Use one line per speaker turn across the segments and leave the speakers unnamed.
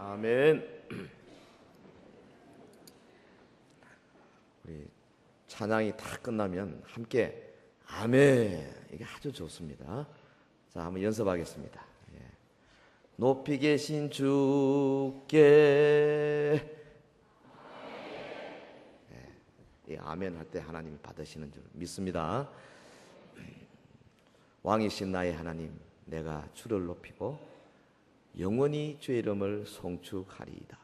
아멘. 우리 찬양이 다 끝나면 함께 아멘, 이게 아주 좋습니다. 자, 한번 연습하겠습니다. 높이 계신 주께, 이 아멘 할 때 하나님이 받으시는 줄 믿습니다. 왕이신 나의 하나님, 내가 주를 높이고 영원히 주의 이름을 송축하리이다.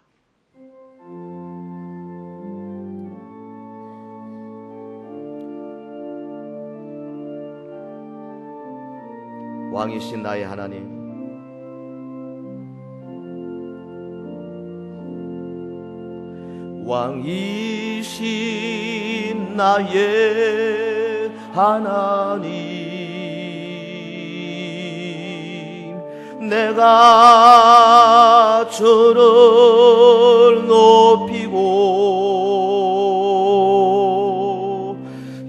왕이신 나의 하나님, 왕이신 나의 하나님, 내가 주를 높이고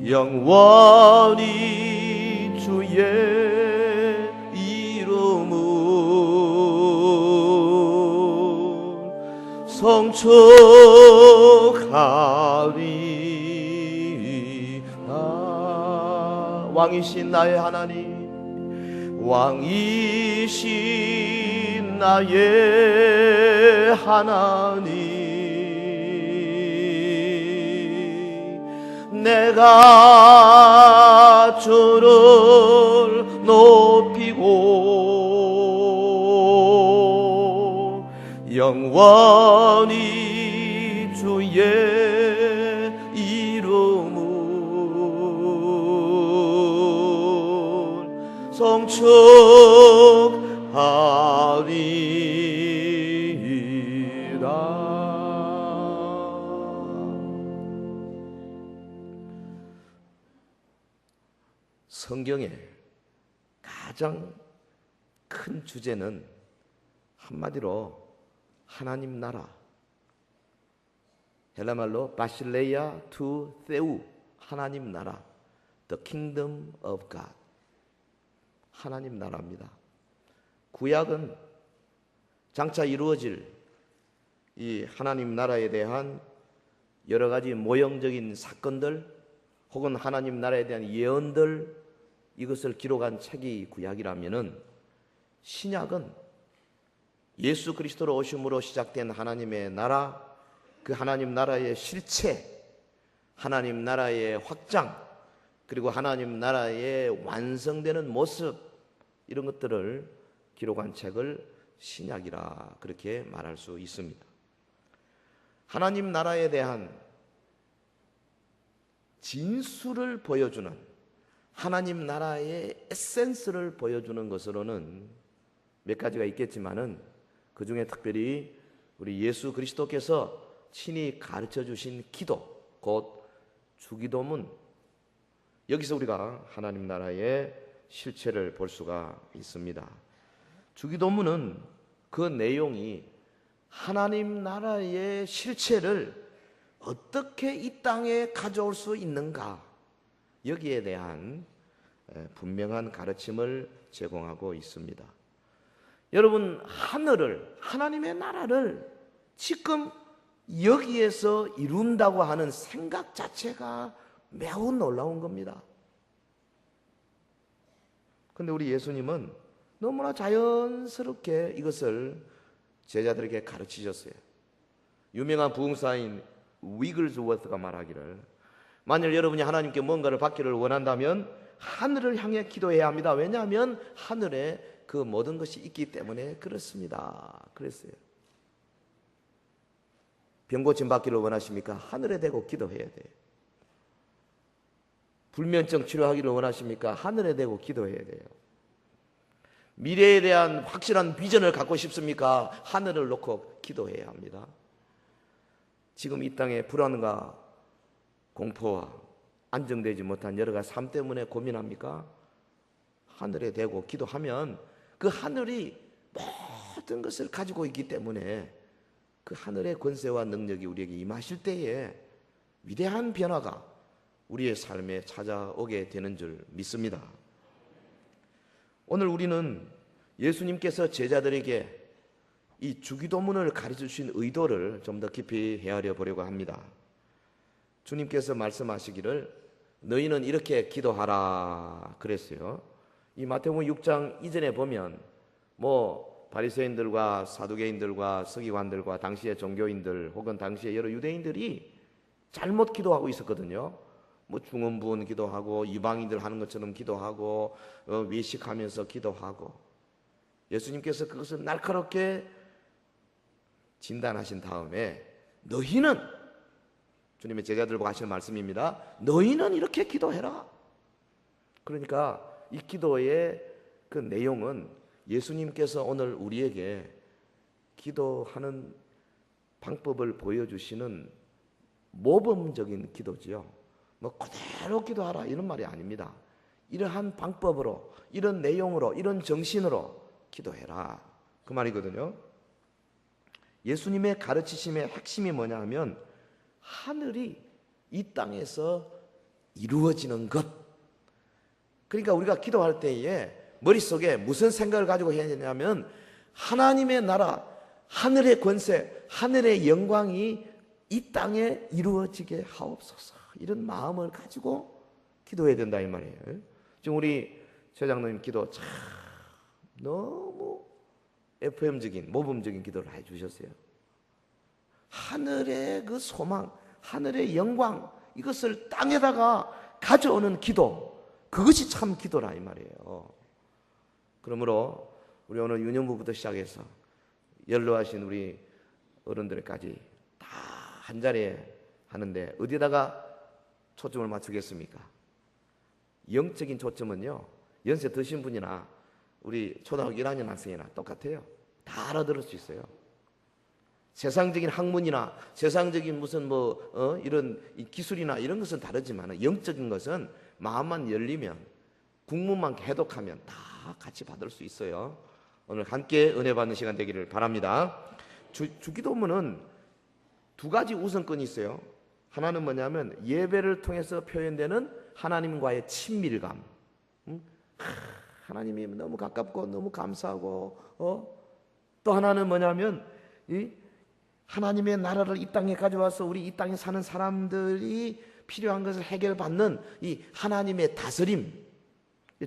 영원히 주의 이름을 송축하리이다. 왕이신 나의 하나님, 왕이신 나의 하나님, 내가 주를 높이고 영원히 주의 이름을 송축하리이다. 성경의 가장 큰 주제는 한마디로 하나님 나라, 헬라말로 바실레이아 투 세우, 하나님 나라, The Kingdom of God, 하나님 나라입니다. 구약은 장차 이루어질 이 하나님 나라에 대한 여러 가지 모형적인 사건들 혹은 하나님 나라에 대한 예언들, 이것을 기록한 책이 구약이라면은 신약은 예수 그리스도로 오심으로 시작된 하나님의 나라, 그 하나님 나라의 실체, 하나님 나라의 확장, 그리고 하나님 나라의 완성되는 모습, 이런 것들을 기록한 책을 신약이라 그렇게 말할 수 있습니다. 하나님 나라에 대한 진수를 보여주는, 하나님 나라의 에센스를 보여주는 것으로는 몇 가지가 있겠지만은 그 중에 특별히 우리 예수 그리스도께서 친히 가르쳐 주신 기도, 곧 주기도문, 여기서 우리가 하나님 나라의 실체를 볼 수가 있습니다. 주기도문은 그 내용이 하나님 나라의 실체를 어떻게 이 땅에 가져올 수 있는가, 여기에 대한 분명한 가르침을 제공하고 있습니다. 여러분, 하늘을, 하나님의 나라를 지금 여기에서 이룬다고 하는 생각 자체가 매우 놀라운 겁니다. 그런데 우리 예수님은 너무나 자연스럽게 이것을 제자들에게 가르치셨어요. 유명한 부흥사인 위글스워스가 말하기를, 만일 여러분이 하나님께 뭔가를 받기를 원한다면 하늘을 향해 기도해야 합니다. 왜냐하면 하늘에 그 모든 것이 있기 때문에 그렇습니다. 그랬어요. 병고침 받기를 원하십니까? 하늘에 대고 기도해야 돼요. 불면증 치료하기를 원하십니까? 하늘에 대고 기도해야 돼요. 미래에 대한 확실한 비전을 갖고 싶습니까? 하늘을 놓고 기도해야 합니다. 지금 이 땅의 불안과 공포와 안정되지 못한 여러 가지 삶 때문에 고민합니까? 하늘에 대고 기도하면 그 하늘이 모든 것을 가지고 있기 때문에 그 하늘의 권세와 능력이 우리에게 임하실 때에 위대한 변화가 우리의 삶에 찾아오게 되는 줄 믿습니다. 오늘 우리는 예수님께서 제자들에게 이 주기도문을 가르쳐 주신 의도를 좀 더 깊이 헤아려 보려고 합니다. 주님께서 말씀하시기를 너희는 이렇게 기도하라 그랬어요. 이 마태복음 6장 이전에 보면 뭐 바리새인들과 사두개인들과 서기관들과 당시의 종교인들 혹은 당시의 여러 유대인들이 잘못 기도하고 있었거든요. 뭐 중언부언 기도하고 이방인들 하는 것처럼 기도하고 외식하면서 기도하고, 예수님께서 그것을 날카롭게 진단하신 다음에 너희는, 주님의 제자들 보고 하시는 말씀입니다. 너희는 이렇게 기도해라. 그러니까 이 기도의 그 내용은 예수님께서 오늘 우리에게 기도하는 방법을 보여주시는 모범적인 기도지요. 뭐 그대로 기도하라 이런 말이 아닙니다. 이러한 방법으로, 이런 내용으로, 이런 정신으로 기도해라 그 말이거든요. 예수님의 가르치심의 핵심이 뭐냐 하면 하늘이 이 땅에서 이루어지는 것. 그러니까 우리가 기도할 때에 머릿속에 무슨 생각을 가지고 해야 되냐면 하나님의 나라, 하늘의 권세, 하늘의 영광이 이 땅에 이루어지게 하옵소서, 이런 마음을 가지고 기도해야 된다 이 말이에요. 지금 우리 최장로님 기도 참 너무 FM적인 모범적인 기도를 해주셨어요. 하늘의 그 소망, 하늘의 영광, 이것을 땅에다가 가져오는 기도, 그것이 참 기도라 이 말이에요. 그러므로 우리 오늘 유년부부터 시작해서 연로하신 우리 어른들까지 다 한 자리에 하는데 어디다가 초점을 맞추겠습니까? 영적인 초점은요, 연세 드신 분이나 우리 초등학교 1학년 학생이나 똑같아요. 다 알아들을 수 있어요. 세상적인 학문이나 세상적인 무슨 이런 기술이나 이런 것은 다르지만 영적인 것은 마음만 열리면, 국문만 해독하면 다 같이 받을 수 있어요. 오늘 함께 은혜 받는 시간 되기를 바랍니다. 주기도문은 두 가지 우선권이 있어요. 하나는 뭐냐면 예배를 통해서 표현되는 하나님과의 친밀감. 하나님이 너무 가깝고 너무 감사하고, 또 하나는 뭐냐면 하나님의 나라를 이 땅에 가져와서 우리 이 땅에 사는 사람들이 필요한 것을 해결받는 이 하나님의 다스림.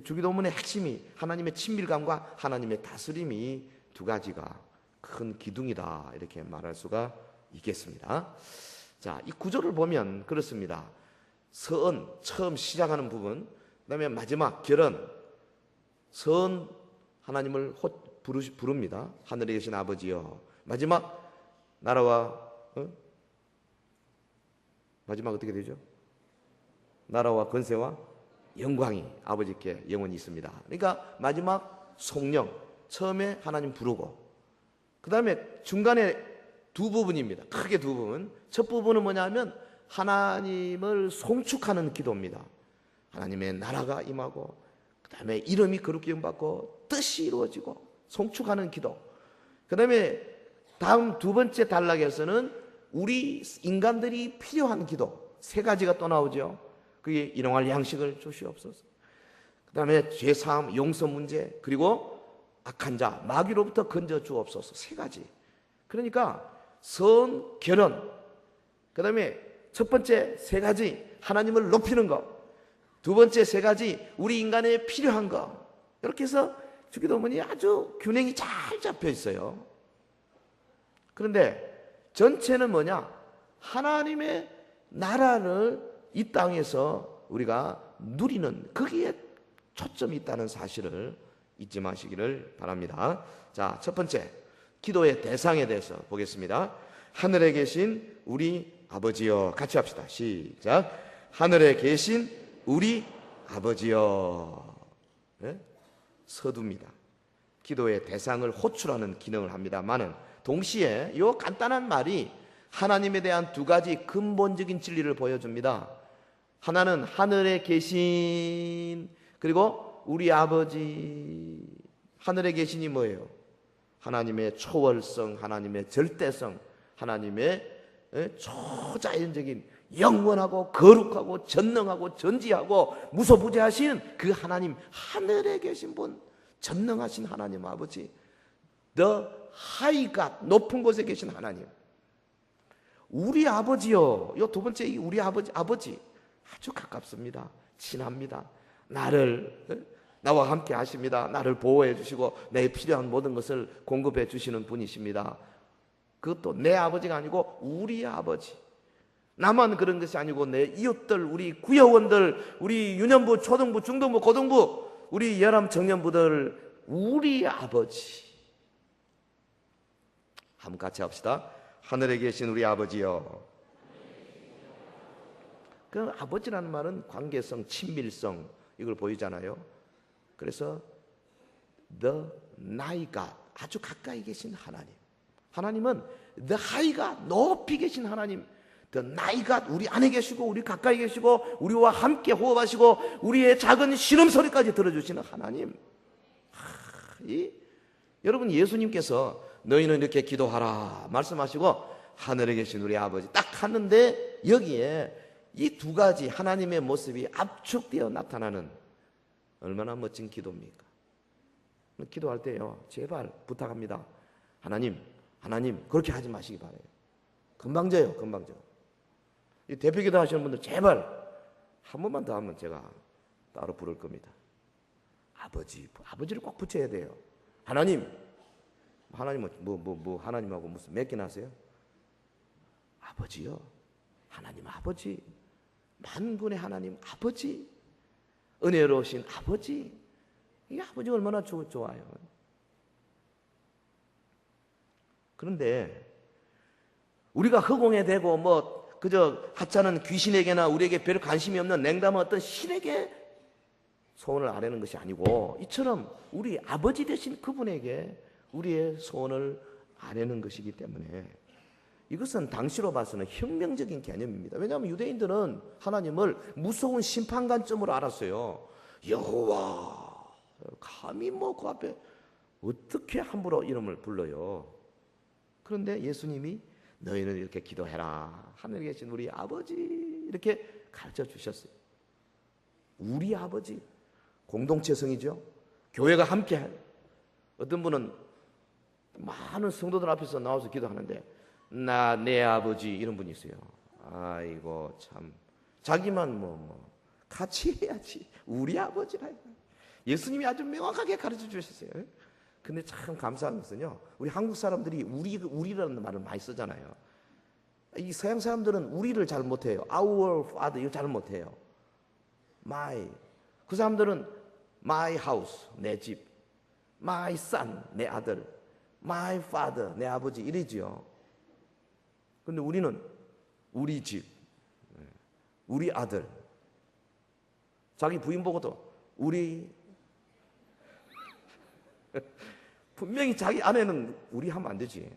주기도문의 핵심이 하나님의 친밀감과 하나님의 다스림이 두 가지가 큰 기둥이다, 이렇게 말할 수가 있겠습니다. 자, 이 구조를 보면 그렇습니다. 서은, 처음 시작하는 부분, 그 다음에 마지막 결혼. 서은, 하나님을 부릅니다. 하늘에 계신 아버지여. 마지막 나라와 마지막 어떻게 되죠? 나라와 권세와 영광이 아버지께 영원히 있습니다. 그러니까 마지막 성령, 처음에 하나님 부르고, 그 다음에 중간에 두 부분입니다. 크게 두 부분. 첫 부분은 뭐냐면 하나님을 송축하는 기도입니다. 하나님의 나라가 임하고, 그 다음에 이름이 거룩히 영받고 뜻이 이루어지고 송축하는 기도. 그 다음에 다음 두 번째 단락에서는 우리 인간들이 필요한 기도, 세 가지가 또 나오죠. 그게 일용할 양식을 주시옵소서, 그 다음에 죄사함, 용서 문제, 그리고 악한 자, 마귀로부터 건져 주옵소서. 세 가지. 그러니까 선, 결혼, 그 다음에 첫 번째 세 가지 하나님을 높이는 것, 두 번째 세 가지 우리 인간에 필요한 것, 이렇게 해서 주기도문이 아주 균형이 잘 잡혀 있어요. 그런데 전체는 뭐냐? 하나님의 나라를 이 땅에서 우리가 누리는, 거기에 초점이 있다는 사실을 잊지 마시기를 바랍니다. 자, 첫 번째 기도의 대상에 대해서 보겠습니다. 하늘에 계신 우리 아버지여. 같이 합시다. 시작. 하늘에 계신 우리 아버지여. 네? 서두입니다. 기도의 대상을 호출하는 기능을 합니다만은 동시에 이 간단한 말이 하나님에 대한 두 가지 근본적인 진리를 보여줍니다. 하나는 하늘에 계신, 그리고 우리 아버지. 하늘에 계신이 뭐예요? 하나님의 초월성, 하나님의 절대성, 하나님의 초자연적인 영원하고 거룩하고 전능하고 전지하고 무소부재하신 그 하나님, 하늘에 계신 분, 전능하신 하나님 아버지. The high God, 높은 곳에 계신 하나님. 우리 아버지요. 이 두 번째, 우리 아버지 아주 가깝습니다. 친합니다. 나와 함께 하십니다. 나를 보호해 주시고 내 필요한 모든 것을 공급해 주시는 분이십니다. 그것도 내 아버지가 아니고 우리 아버지. 나만 그런 것이 아니고 내 이웃들, 우리 구역원들, 우리 유년부, 초등부, 중등부, 고등부, 우리 열람 청년부들, 우리 아버지. 한번 같이 합시다. 하늘에 계신 우리 아버지요. 그 아버지라는 말은 관계성, 친밀성 이걸 보이잖아요. 그래서 the nigh God, 아주 가까이 계신 하나님. 하나님은 the high God, 높이 계신 하나님. The nigh God, 우리 안에 계시고 우리 가까이 계시고 우리와 함께 호흡하시고 우리의 작은 신음소리까지 들어주시는 하나님. 여러분, 예수님께서 너희는 이렇게 기도하라 말씀하시고 하늘에 계신 우리 아버지 딱 하는데 여기에 이 두 가지 하나님의 모습이 압축되어 나타나는 얼마나 멋진 기도입니까? 기도할 때요, 제발 부탁합니다. 하나님 그렇게 하지 마시기 바래요. 금방 져요. 이 대표기도 하시는 분들 제발 한 번만 더 하면 제가 따로 부를 겁니다. 아버지를 꼭 붙여야 돼요. 하나님은 하나님하고 무슨 맺긴 하세요? 아버지요. 하나님 아버지, 만군의 하나님 아버지, 은혜로우신 아버지. 이 아버지가 얼마나 좋아요. 그런데 우리가 허공에 대고 그저 하찮은 귀신에게나 우리에게 별 관심이 없는 냉담한 어떤 신에게 소원을 아뢰는 것이 아니고 이처럼 우리 아버지 되신 그분에게 우리의 소원을 아뢰는 것이기 때문에 이것은 당시로 봐서는 혁명적인 개념입니다. 왜냐하면 유대인들은 하나님을 무서운 심판관점으로 알았어요. 여호와, 감히 그 앞에 어떻게 함부로 이름을 불러요. 그런데 예수님이 너희는 이렇게 기도해라. 하늘에 계신 우리 아버지 이렇게 가르쳐 주셨어요. 우리 아버지, 공동체성이죠. 교회가 함께해요. 어떤 분은 많은 성도들 앞에서 나와서 기도하는데 내 아버지 이런 분이 있어요. 아이고 참 자기만 같이 해야지. 우리 아버지라. 예수님이 아주 명확하게 가르쳐 주셨어요. 근데 참 감사한 것은요, 우리 한국 사람들이 우리라는 말을 많이 쓰잖아요. 이 서양 사람들은 우리를 잘 못해요. Our Father 이거 잘 못해요. My, 그 사람들은 my house, 내 집, my son, 내 아들, my father, 내 아버지 이러지요. 근데 우리는 우리 집, 우리 아들, 자기 부인 보고도 우리 분명히 자기 아내는 우리 하면 안 되지.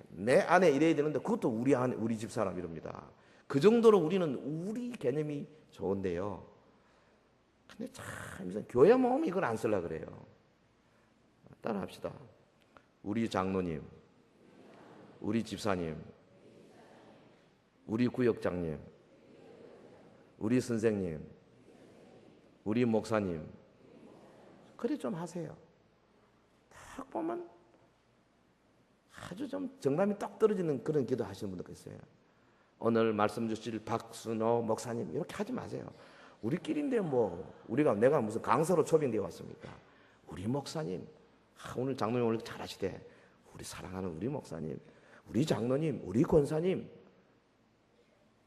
내 아내 이래야 되는데 그것도 우리 아내, 우리 집 사람 이럽니다. 그 정도로 우리는 우리 개념이 좋은데요. 근데 참 교회 모험이 이걸 안 쓰려고 그래요. 따라합시다. 우리 장로님, 우리 집사님, 우리 구역장님, 우리 선생님, 우리 목사님. 그래 좀 하세요. 딱 보면 아주 좀 정감이 딱 떨어지는 그런 기도 하시는 분들 있어요. 오늘 말씀 주실 박순호 목사님 이렇게 하지 마세요. 우리끼리인데 내가 무슨 강사로 초빙되어 왔습니까? 우리 목사님, 오늘 장로님 오늘 잘하시대. 우리 사랑하는 우리 목사님, 우리 장로님, 우리 권사님,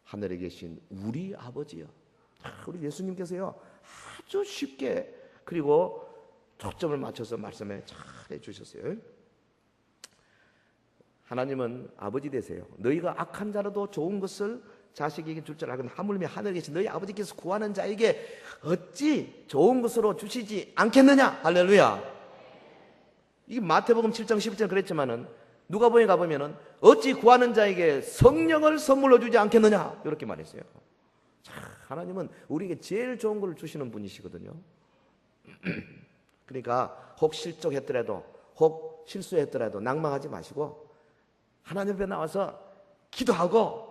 하늘에 계신 우리 아버지요. 우리 예수님께서요 아주 쉽게 그리고 초점을 맞춰서 말씀에 잘 해주셨어요. 하나님은 아버지 되세요. 너희가 악한 자라도 좋은 것을 자식에게 줄 줄 알거든 하물며 하늘에 계신 너희 아버지께서 구하는 자에게 어찌 좋은 것으로 주시지 않겠느냐. 할렐루야. 이게 마태복음 7장 11절 그랬지만은 누가복음에 가보면은 어찌 구하는 자에게 성령을 선물로 주지 않겠느냐 이렇게 말했어요. 하나님은 우리에게 제일 좋은 걸 주시는 분이시거든요. 그러니까 혹 실족했더라도 혹 실수했더라도 낭망하지 마시고 하나님 앞에 나와서 기도하고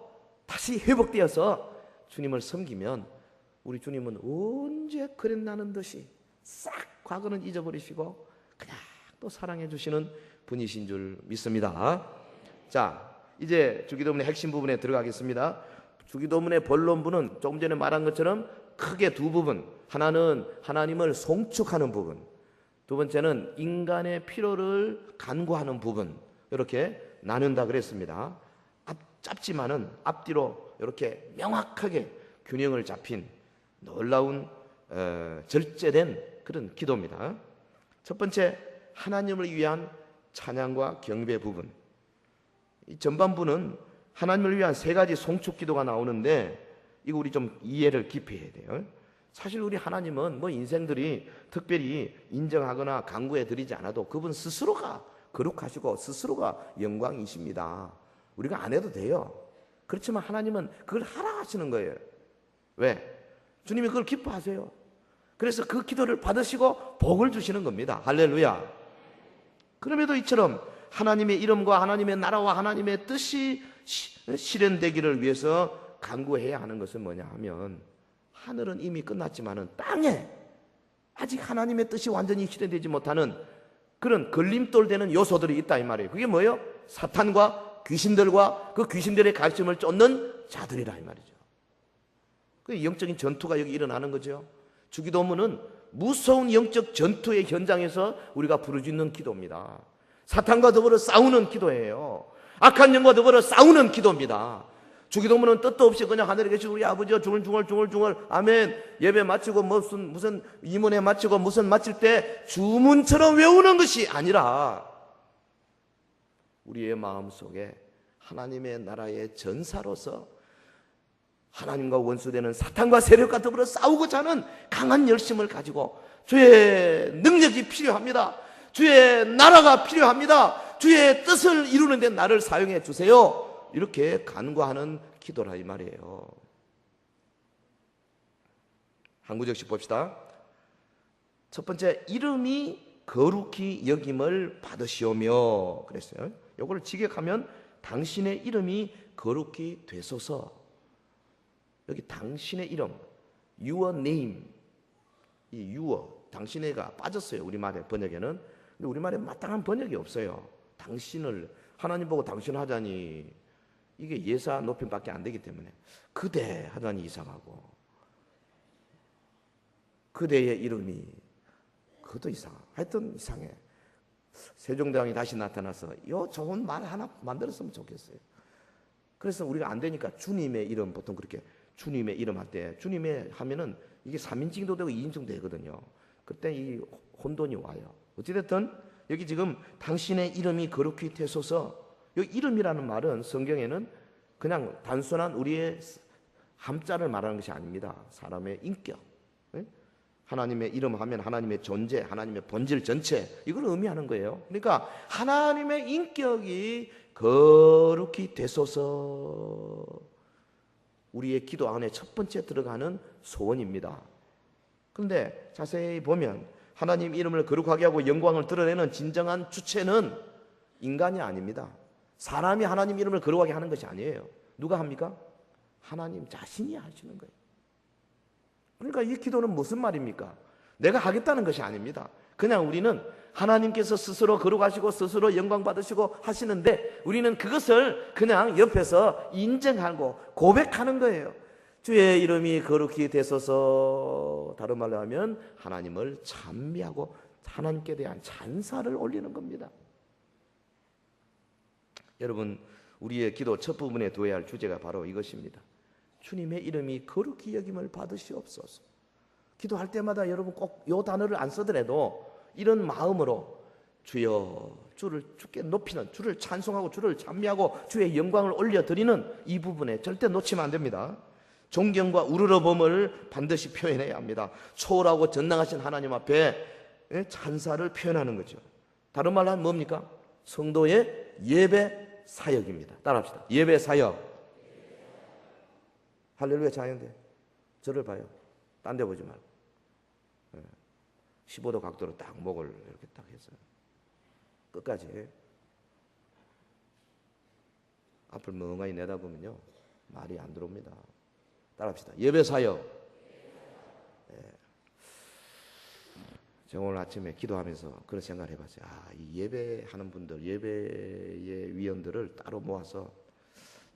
다시 회복되어서 주님을 섬기면 우리 주님은 언제 그랬나는 듯이 싹 과거는 잊어버리시고 그냥 또 사랑해 주시는 분이신 줄 믿습니다. 자, 이제 주기도문의 핵심 부분에 들어가겠습니다. 주기도문의 본론부는 조금 전에 말한 것처럼 크게 두 부분, 하나는 하나님을 송축하는 부분, 두 번째는 인간의 필요를 간구하는 부분, 이렇게 나눈다 그랬습니다. 짧지만은 앞뒤로 이렇게 명확하게 균형을 잡힌 놀라운 절제된 그런 기도입니다. 첫 번째, 하나님을 위한 찬양과 경배 부분. 이 전반부는 하나님을 위한 세 가지 송축 기도가 나오는데 이거 우리 좀 이해를 깊이 해야 돼요. 사실 우리 하나님은 뭐 인생들이 특별히 인정하거나 간구해 드리지 않아도 그분 스스로가 거룩하시고 스스로가 영광이십니다. 우리가 안 해도 돼요. 그렇지만 하나님은 그걸 하라 하시는 거예요. 왜? 주님이 그걸 기뻐하세요. 그래서 그 기도를 받으시고 복을 주시는 겁니다. 할렐루야. 그럼에도 이처럼 하나님의 이름과 하나님의 나라와 하나님의 뜻이 실현되기를 위해서 간구해야 하는 것은 뭐냐 하면, 하늘은 이미 끝났지만은 땅에 아직 하나님의 뜻이 완전히 실현되지 못하는 그런 걸림돌 되는 요소들이 있다 이 말이에요. 그게 뭐예요? 사탄과 귀신들과 그 귀신들의 가르침을 쫓는 자들이라 이 말이죠. 그 영적인 전투가 여기 일어나는 거죠. 주기도문은 무서운 영적 전투의 현장에서 우리가 부르짖는 기도입니다. 사탄과 더불어 싸우는 기도예요. 악한 영과 더불어 싸우는 기도입니다. 주기도문은 뜻도 없이 그냥 하늘에 계신 우리 아버지여 중얼중얼 아멘 예배 마치고 무슨 이문에 마치고 무슨 마칠 때 주문처럼 외우는 것이 아니라 우리의 마음속에 하나님의 나라의 전사로서 하나님과 원수되는 사탄과 세력과 더불어 싸우고자 하는 강한 열심을 가지고 주의 능력이 필요합니다. 주의 나라가 필요합니다. 주의 뜻을 이루는 데 나를 사용해 주세요. 이렇게 간구하는 기도라 이 말이에요. 한 구절씩 봅시다. 첫 번째, 이름이 거룩히 여김을 받으시오며 그랬어요. 이걸 직역하면 당신의 이름이 거룩히 되소서. 여기 당신의 이름, your name, 이 your, 당신의가 빠졌어요. 우리말의 번역에는. 근데 우리말에 마땅한 번역이 없어요. 당신을, 하나님 보고 당신 하자니 이게 예사 높임밖에 안 되기 때문에 그대 하자니 이상하고, 그대의 이름이 그것도 이상하고, 하여튼 이상해. 세종대왕이 다시 나타나서 요 좋은 말 하나 만들었으면 좋겠어요. 그래서 우리가 안 되니까 주님의 이름, 보통 그렇게 주님의 이름 할 때 주님의 하면은 이게 3인칭도 되고 2인칭도 되거든요. 그때 이 혼돈이 와요. 어찌됐든 여기 지금 당신의 이름이 거룩히 되소서, 이 이름이라는 말은 성경에는 그냥 단순한 우리의 함자를 말하는 것이 아닙니다. 사람의 인격, 하나님의 이름 하면 하나님의 존재, 하나님의 본질 전체, 이걸 의미하는 거예요. 그러니까 하나님의 인격이 거룩히 되소서, 우리의 기도 안에 첫 번째 들어가는 소원입니다. 그런데 자세히 보면 하나님 이름을 거룩하게 하고 영광을 드러내는 진정한 주체는 인간이 아닙니다. 사람이 하나님 이름을 거룩하게 하는 것이 아니에요. 누가 합니까? 하나님 자신이 하시는 거예요. 그러니까 이 기도는 무슨 말입니까? 내가 하겠다는 것이 아닙니다. 그냥 우리는 하나님께서 스스로 거룩하시고 스스로 영광 받으시고 하시는데 우리는 그것을 그냥 옆에서 인정하고 고백하는 거예요. 주의 이름이 거룩히 되소서, 다른 말로 하면 하나님을 찬미하고 하나님께 대한 찬사를 올리는 겁니다. 여러분, 우리의 기도 첫 부분에 두어야 할 주제가 바로 이것입니다. 주님의 이름이 거룩히 여김을 받으시옵소서. 기도할 때마다 여러분 꼭 이 단어를 안 쓰더라도 이런 마음으로 주여, 주께 높이는, 주를 찬송하고 주를 찬미하고 주의 영광을 올려드리는 이 부분에 절대 놓치면 안 됩니다. 존경과 우러러봄을 반드시 표현해야 합니다. 초월하고 전능하신 하나님 앞에 찬사를 표현하는 거죠. 다른 말로 하면 뭡니까? 성도의 예배 사역입니다. 따라합시다. 예배 사역. 할렐루야. 자연대 저를 봐요. 딴 데 보지 말고 15도 각도로 딱 목을 이렇게 딱 해서 끝까지 앞을 멍하니 내다보면요 말이 안 들어옵니다. 따라합시다. 예배 사역. 제가 오늘 아침에 기도하면서 그런 생각을 해봤어요. 이 예배하는 분들, 예배의 위원들을 따로 모아서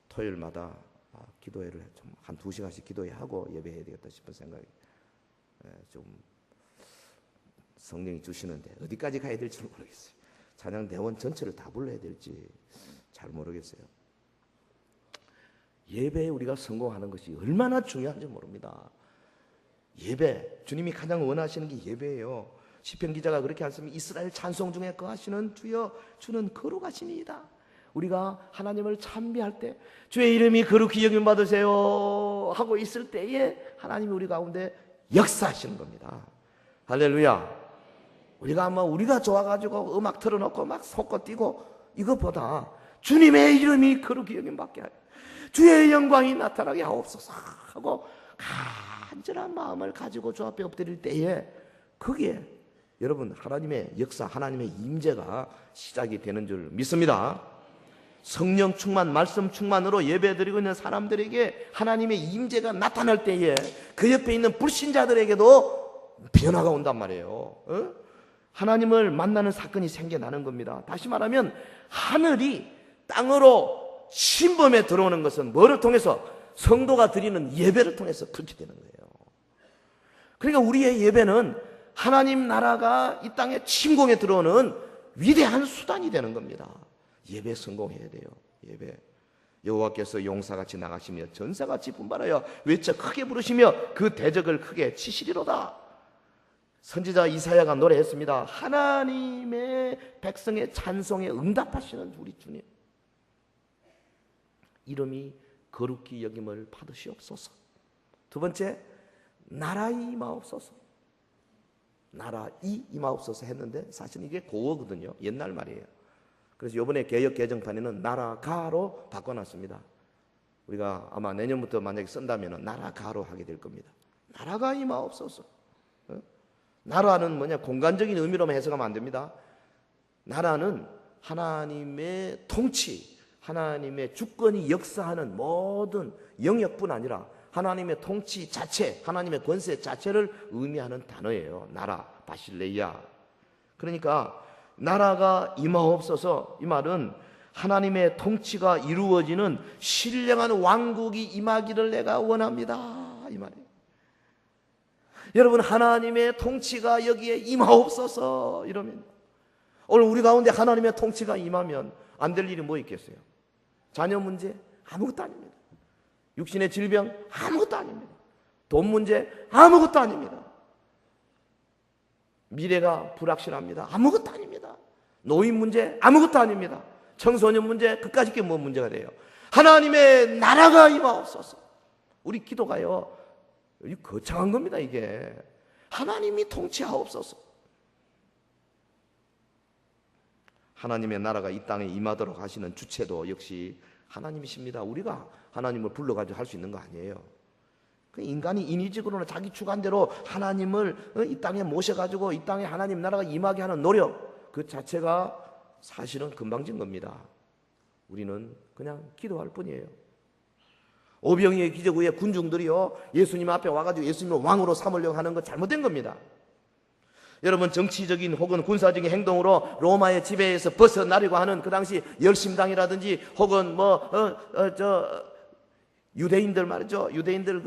토요일마다 기도회를 좀 한 2시간씩 기도회하고 예배해야 되겠다 싶은 생각이 좀 성령이 주시는데 어디까지 가야 될지 모르겠어요. 찬양 대원 전체를 다 불러야 될지 잘 모르겠어요. 예배에 우리가 성공하는 것이 얼마나 중요한지 모릅니다. 예배, 주님이 가장 원하시는 게 예배예요. 시편 기자가 그렇게 말씀합니다. 이스라엘 찬송 중에 거하시는 주여, 주는 거룩하시니이다. 우리가 하나님을 찬미할 때 주의 이름이 거룩히 여김 받으세요 하고 있을 때에 하나님이 우리 가운데 역사하시는 겁니다. 할렐루야. 우리가 좋아가지고 음악 틀어놓고 막 속고 뛰고 이것보다 주님의 이름이 거룩히 여김 받게 하여 주의 영광이 나타나게 하옵소서 하고 간절한 마음을 가지고 주 앞에 엎드릴 때에 거기에 여러분 하나님의 역사, 하나님의 임재가 시작이 되는 줄 믿습니다. 성령 충만, 말씀 충만으로 예배드리고 있는 사람들에게 하나님의 임재가 나타날 때에 그 옆에 있는 불신자들에게도 변화가 온단 말이에요. 하나님을 만나는 사건이 생겨나는 겁니다. 다시 말하면 하늘이 땅으로 침범에 들어오는 것은 뭐를 통해서? 성도가 드리는 예배를 통해서 그렇게 되는 거예요. 그러니까 우리의 예배는 하나님 나라가 이 땅에 침공에 들어오는 위대한 수단이 되는 겁니다. 예배 성공해야 돼요. 예배. 여호와께서 용사같이 나가시며 전사같이 분발하여 외쳐 크게 부르시며 그 대적을 크게 치시리로다. 선지자 이사야가 노래했습니다. 하나님의 백성의 찬송에 응답하시는 우리 주님, 이름이 거룩히 여김을 받으시옵소서. 두 번째, 나라이 임하옵소서. 나라이 임하옵소서 했는데 사실 이게 고어거든요. 옛날 말이에요. 그래서 이번에 개역 개정판에는 나라가로 바꿔놨습니다. 우리가 아마 내년부터 만약에 쓴다면 나라가로 하게 될 겁니다. 나라가 임하옵소서. 나라는 뭐냐? 공간적인 의미로만 해석하면 안 됩니다. 나라는 하나님의 통치, 하나님의 주권이 역사하는 모든 영역뿐 아니라 하나님의 통치 자체, 하나님의 권세 자체를 의미하는 단어예요. 나라, 바실레이아. 그러니까 나라가 임하옵소서, 이 말은 하나님의 통치가 이루어지는 신령한 왕국이 임하기를 내가 원합니다, 이 말이에요. 여러분, 하나님의 통치가 여기에 임하옵소서 이러면, 오늘 우리 가운데 하나님의 통치가 임하면 안 될 일이 뭐 있겠어요? 자녀 문제? 아무것도 아닙니다. 육신의 질병? 아무것도 아닙니다. 돈 문제? 아무것도 아닙니다. 미래가 불확실합니다. 아무것도 아닙니다. 노인 문제? 아무것도 아닙니다. 청소년 문제? 그까짓 게 뭐 문제가 돼요? 하나님의 나라가 임하옵소서. 우리 기도가요, 거창한 겁니다. 이게 하나님이 통치하옵소서. 하나님의 나라가 이 땅에 임하도록 하시는 주체도 역시 하나님이십니다. 우리가 하나님을 불러가지고 할 수 있는 거 아니에요. 인간이 인위적으로는 자기 주관대로 하나님을 이 땅에 모셔가지고 이 땅에 하나님 나라가 임하게 하는 노력, 그 자체가 사실은 금방진 겁니다. 우리는 그냥 기도할 뿐이에요. 오병이의 기적 후에 군중들이요, 예수님 앞에 와가지고 예수님을 왕으로 삼으려고 하는 거 잘못된 겁니다. 여러분, 정치적인 혹은 군사적인 행동으로 로마의 지배에서 벗어나려고 하는 그 당시 열심당이라든지 혹은 유대인들 말이죠. 유대인들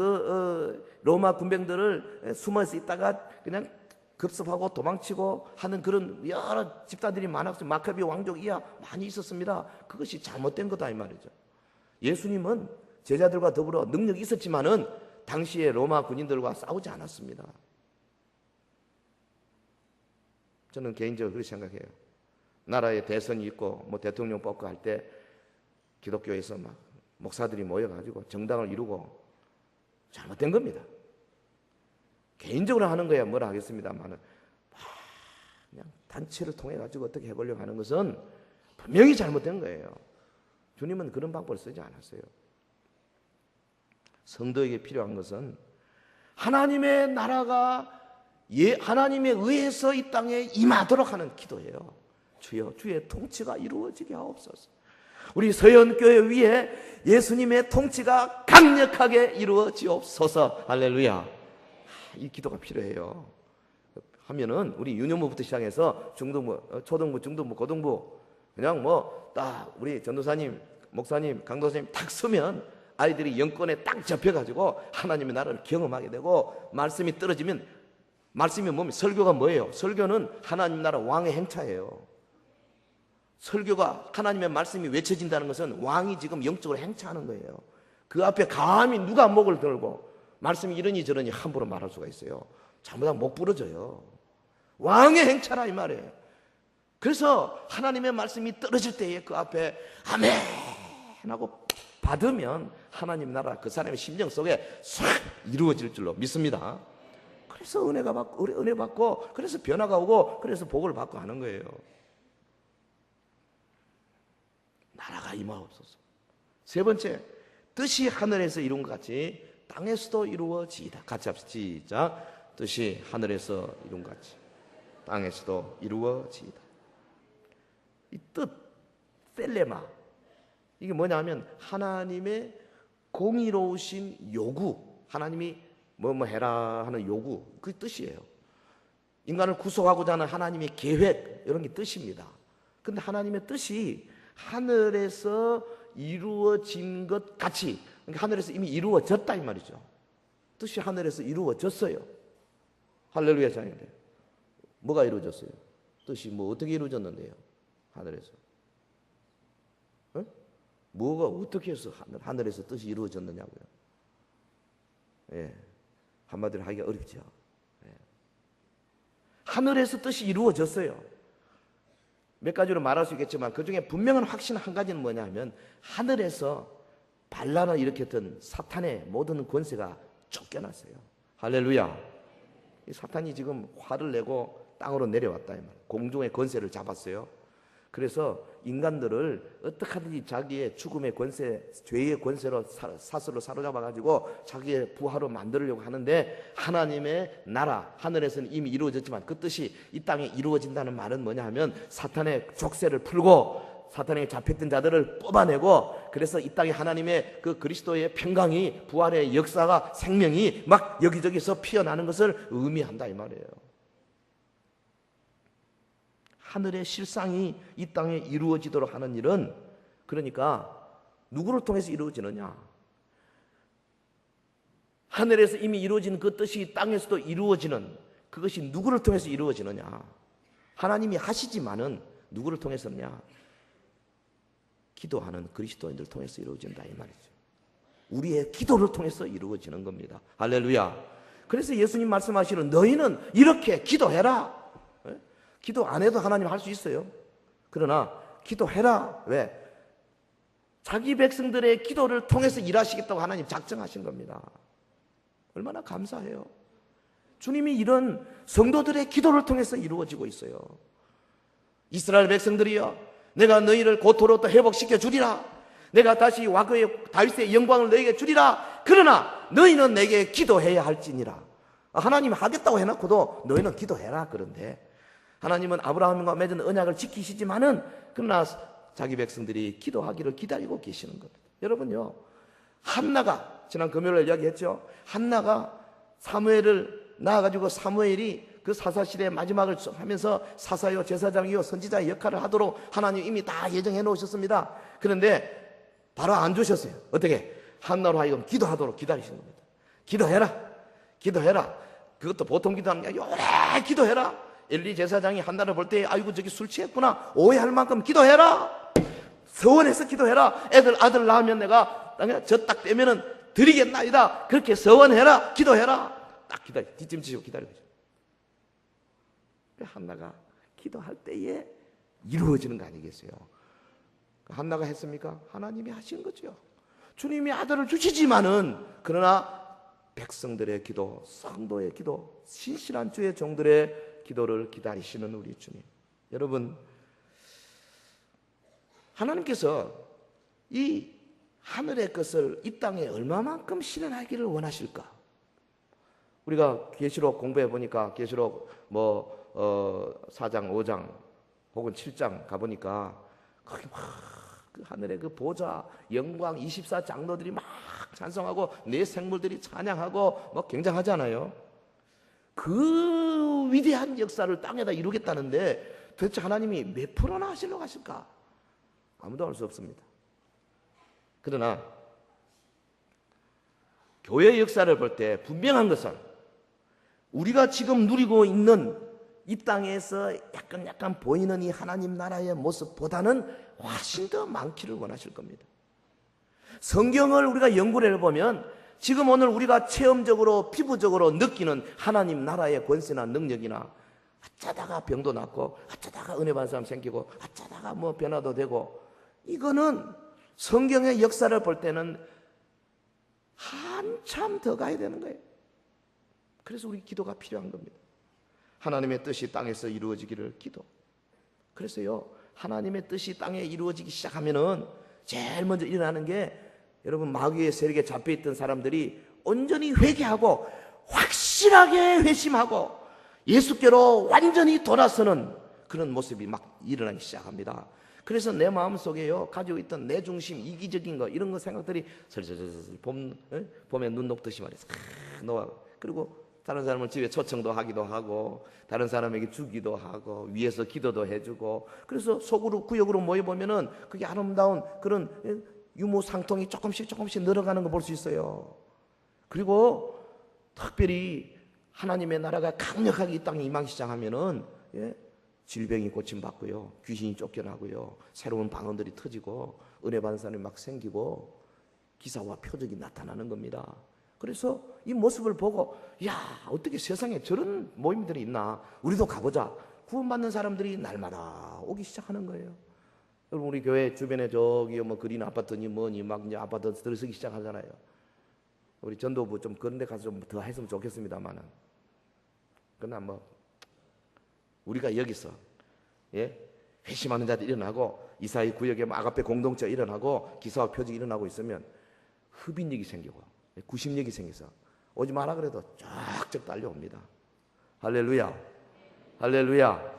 로마 군병들을 숨어서 있다가 그냥 급습하고 도망치고 하는 그런 여러 집단들이 많았어요. 마카비 왕족 이하 많이 있었습니다. 그것이 잘못된 거다 이 말이죠. 예수님은 제자들과 더불어 능력이 있었지만은 당시에 로마 군인들과 싸우지 않았습니다. 저는 개인적으로 그렇게 생각해요. 나라에 대선이 있고 뭐 대통령 뽑고 할 때 기독교에서 막 목사들이 모여가지고 정당을 이루고 잘못된 겁니다. 개인적으로 하는 거야 뭐라 하겠습니다만은 그냥 단체를 통해 가지고 어떻게 해보려고 하는 것은 분명히 잘못된 거예요. 주님은 그런 방법을 쓰지 않았어요. 성도에게 필요한 것은 하나님의 나라가 하나님에 의해서 이 땅에 임하도록 하는 기도예요. 주여, 주의 통치가 이루어지게 하옵소서. 우리 서현교회 위에 예수님의 통치가 강력하게 이루어지옵소서. 할렐루야. 이 기도가 필요해요. 하면은 우리 유년부부터 시작해서 중등부, 초등부, 중등부, 고등부 그냥 뭐 딱 우리 전도사님, 목사님, 강도사님 딱 서면 아이들이 영권에 딱 접혀가지고 하나님의 나라를 경험하게 되고 말씀이 떨어지면 말씀이 뭡니까? 설교가 뭐예요? 설교는 하나님 나라 왕의 행차예요. 설교가 하나님의 말씀이 외쳐진다는 것은 왕이 지금 영적으로 행차하는 거예요. 그 앞에 감히 누가 목을 들고 말씀이 이러니 저러니 함부로 말할 수가 있어요. 전부 다 목 부러져요. 왕의 행차라 이 말이에요. 그래서 하나님의 말씀이 떨어질 때에 그 앞에 아멘 하고 받으면 하나님 나라 그 사람의 심정 속에 싹 이루어질 줄로 믿습니다. 그래서 은혜 받고 그래서 변화가 오고 그래서 복을 받고 하는 거예요. 나라가 임하옵소서. 세 번째, 뜻이 하늘에서 이룬 것 같이 땅에서도 이루어지이다. 같이 합시다. 시작. 뜻이 하늘에서 이룬 것 같이 땅에서도 이루어지이다. 이 뜻, 셀레마, 이게 뭐냐 하면 하나님의 공의로우신 요구, 하나님이 뭐 해라 하는 요구, 그 뜻이에요. 인간을 구속하고자 하는 하나님의 계획, 이런 게 뜻입니다. 근데 하나님의 뜻이 하늘에서 이루어진 것 같이, 그러니까 하늘에서 이미 이루어졌다 이 말이죠. 뜻이 하늘에서 이루어졌어요. 할렐루야 자녀들. 뭐가 이루어졌어요? 뜻이 뭐 어떻게 이루어졌는데요? 하늘에서. 어? 뭐가 어떻게 해서 하늘에서 뜻이 이루어졌느냐고요. 예. 한마디로 하기가 어렵죠. 예. 하늘에서 뜻이 이루어졌어요. 몇 가지로 말할 수 있겠지만 그 중에 분명한 확신 한 가지는 뭐냐 하면 하늘에서 반란을 일으켰던 사탄의 모든 권세가 쫓겨났어요. 할렐루야. 이 사탄이 지금 화를 내고 땅으로 내려왔다 이 말. 공중의 권세를 잡았어요. 그래서 인간들을 어떻게 하든지 자기의 죽음의 권세, 죄의 권세로 사슬로 사로잡아가지고 자기의 부하로 만들려고 하는데 하나님의 나라, 하늘에서는 이미 이루어졌지만 그 뜻이 이 땅에 이루어진다는 말은 뭐냐 하면 사탄의 족쇄를 풀고 사탄에게 잡혔던 자들을 뽑아내고 그래서 이 땅에 하나님의 그 그리스도의 평강이 부활의 역사가 생명이 막 여기저기서 피어나는 것을 의미한다 이 말이에요. 하늘의 실상이 이 땅에 이루어지도록 하는 일은 그러니까 누구를 통해서 이루어지느냐? 하늘에서 이미 이루어진 그 뜻이 땅에서도 이루어지는 그것이 누구를 통해서 이루어지느냐? 하나님이 하시지만은 누구를 통해서냐? 기도하는 그리스도인들 통해서 이루어진다 이 말이죠. 우리의 기도를 통해서 이루어지는 겁니다. 할렐루야. 그래서 예수님 말씀하시는 너희는 이렇게 기도해라. 기도 안 해도 하나님 할 수 있어요. 그러나 기도해라. 왜? 자기 백성들의 기도를 통해서 일하시겠다고 하나님 작정하신 겁니다. 얼마나 감사해요. 주님이 이런 성도들의 기도를 통해서 이루어지고 있어요. 이스라엘 백성들이여 내가 너희를 고토로부터 회복시켜 주리라. 내가 다시 과거의 다윗의 영광을 너희에게 주리라. 그러나 너희는 내게 기도해야 할지니라. 하나님이 하겠다고 해놓고도 너희는 기도해라. 그런데 하나님은 아브라함과 맺은 언약을 지키시지만은 그러나 자기 백성들이 기도하기를 기다리고 계시는 겁니다. 여러분요, 한나가 지난 금요일에 이야기했죠. 한나가 사무엘을 낳아가지고 사무엘이 그 사사시대의 마지막을 하면서 사사요 제사장이요 선지자의 역할을 하도록 하나님 이미 다 예정해 놓으셨습니다. 그런데 바로 안 주셨어요. 어떻게? 한나로 하여금 기도하도록 기다리시는 겁니다. 기도해라. 그것도 보통 기도하는 게 아니라 오래 기도해라. 엘리 제사장이 한나를 볼 때 아이고 저기 술 취했구나 오해할 만큼 기도해라. 서원해서 기도해라. 아들 낳으면 내가 저 딱 되면은 드리겠나이다. 그렇게 서원해라. 기도해라. 딱 기다려. 뒷짐지고 기다리고 있어요. 한나가 기도할 때에 이루어지는 거 아니겠어요? 한나가 했습니까? 하나님이 하신 거죠. 주님이 아들을 주시지만은 그러나 백성들의 기도, 성도의 기도, 신실한 주의 종들의 기도를 기다리시는 우리 주님. 여러분, 하나님께서 이 하늘의 것을 이 땅에 얼마만큼 실현하기를 원하실까? 우리가 계시록 공부해 보니까 계시록 4장, 5장 혹은 7장 가보니까 거기 막 그 하늘의 그 보좌, 영광, 24장로들이 막 찬송하고 내 생물들이 찬양하고 막 굉장하잖아요. 그 위대한 역사를 땅에다 이루겠다는데 도대체 하나님이 몇 프로나 하시려고 하실까? 아무도 알 수 없습니다. 그러나 교회의 역사를 볼 때 분명한 것은 우리가 지금 누리고 있는 이 땅에서 약간 보이는 이 하나님 나라의 모습보다는 훨씬 더 많기를 원하실 겁니다. 성경을 우리가 연구를 해보면 지금 오늘 우리가 체험적으로 피부적으로 느끼는 하나님 나라의 권세나 능력이나 어쩌다가 병도 낫고 어쩌다가 은혜 받은 사람 생기고 어쩌다가 뭐 변화도 되고, 이거는 성경의 역사를 볼 때는 한참 더 가야 되는 거예요. 그래서 우리 기도가 필요한 겁니다. 하나님의 뜻이 땅에서 이루어지기를 기도. 그래서요, 하나님의 뜻이 땅에 이루어지기 시작하면은 제일 먼저 일어나는 게, 여러분 마귀의 세력에 잡혀있던 사람들이 온전히 회개하고 확실하게 회심하고 예수께로 완전히 돌아서는 그런 모습이 막 일어나기 시작합니다. 그래서 내 마음속에요, 가지고 있던 내 중심, 이기적인 거, 이런 거 생각들이 슬슬슬슬 봄에 눈 녹듯이 말이죠, 녹아. 그리고 다른 사람을 집에 초청도 하기도 하고 다른 사람에게 주기도 하고 위에서 기도도 해주고, 그래서 속으로 구역으로 모여보면은 그게 아름다운 그런 유무상통이 조금씩 늘어가는 거 볼 수 있어요. 그리고 특별히 하나님의 나라가 강력하게 이 땅에 임하기 시작하면은 질병이 고침받고요, 귀신이 쫓겨나고요, 새로운 방언들이 터지고 은혜 받는 사람이 막 생기고 기사와 표적이 나타나는 겁니다. 그래서 이 모습을 보고, 야, 어떻게 세상에 저런 모임들이 있나, 우리도 가보자. 구원받는 사람들이 날마다 오기 시작하는 거예요. 여러분 우리 교회 주변에 저기 뭐 그린 아파트니 뭐니 막 이제 아파트 들어서기 시작하잖아요. 우리 전도부 좀 그런 데 가서 좀 더 했으면 좋겠습니다만은, 그러나 뭐 우리가 여기서 회심하는 자들이 일어나고 이사의 구역에 아가페 공동체가 일어나고 기사와 표적이 일어나고 있으면 흡인력이 생기고 구심력이 생겨서 오지 마라 그래도 쫙쫙 딸려옵니다. 할렐루야, 할렐루야.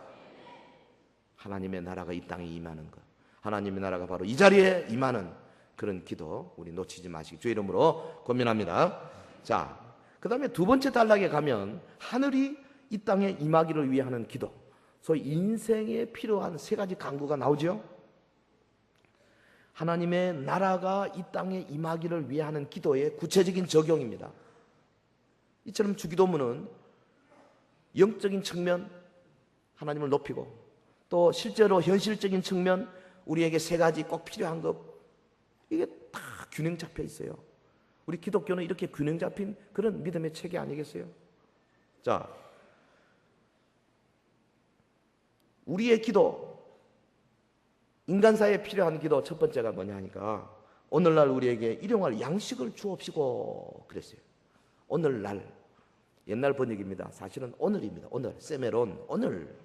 하나님의 나라가 이 땅에 임하는 것, 하나님의 나라가 바로 이 자리에 임하는 그런 기도 우리 놓치지 마시기 주의 이름으로 권면합니다. 자, 그 다음에 두 번째 단락에 가면 하늘이 이 땅에 임하기를 위해 하는 기도, 소위 인생에 필요한 세 가지 간구가 나오죠. 하나님의 나라가 이 땅에 임하기를 위해 하는 기도의 구체적인 적용입니다. 이처럼 주기도문은 영적인 측면 하나님을 높이고, 또 실제로 현실적인 측면 우리에게 세 가지 꼭 필요한 것, 이게 다 균형 잡혀 있어요. 우리 기독교는 이렇게 균형 잡힌 그런 믿음의 체계 아니겠어요? 자, 우리의 기도, 인간사에 필요한 기도 첫 번째가 뭐냐 하니까, 오늘날 우리에게 일용할 양식을 주옵시고 그랬어요. 오늘날, 옛날 번역입니다. 사실은 오늘입니다. 오늘, 세메론, 오늘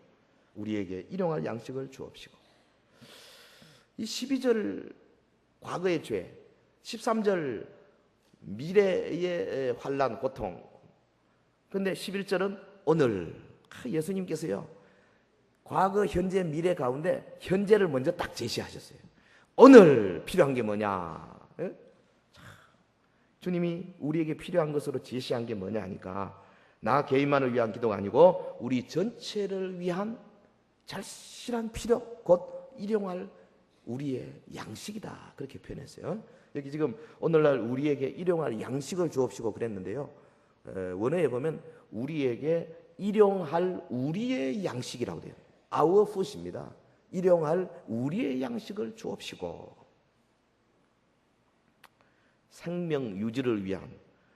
우리에게 일용할 양식을 주옵시고. 이 12절 과거의 죄, 13절 미래의 환난, 고통, 근데 11절은 오늘. 예수님께서요, 과거, 현재, 미래 가운데 현재를 먼저 딱 제시하셨어요. 오늘 필요한 게 뭐냐? 주님이 우리에게 필요한 것으로 제시한 게 뭐냐 하니까, 나 개인만을 위한 기도가 아니고 우리 전체를 위한 절실한 필요, 곧 일용할 우리의 양식이다, 그렇게 표현했어요. 여기 지금 오늘날 우리에게 일용할 양식을 주옵시고 그랬는데요, 원어에 보면 우리에게 일용할 우리의 양식이라고 돼요. Our food입니다. 일용할 우리의 양식을 주옵시고. 생명 유지를 위한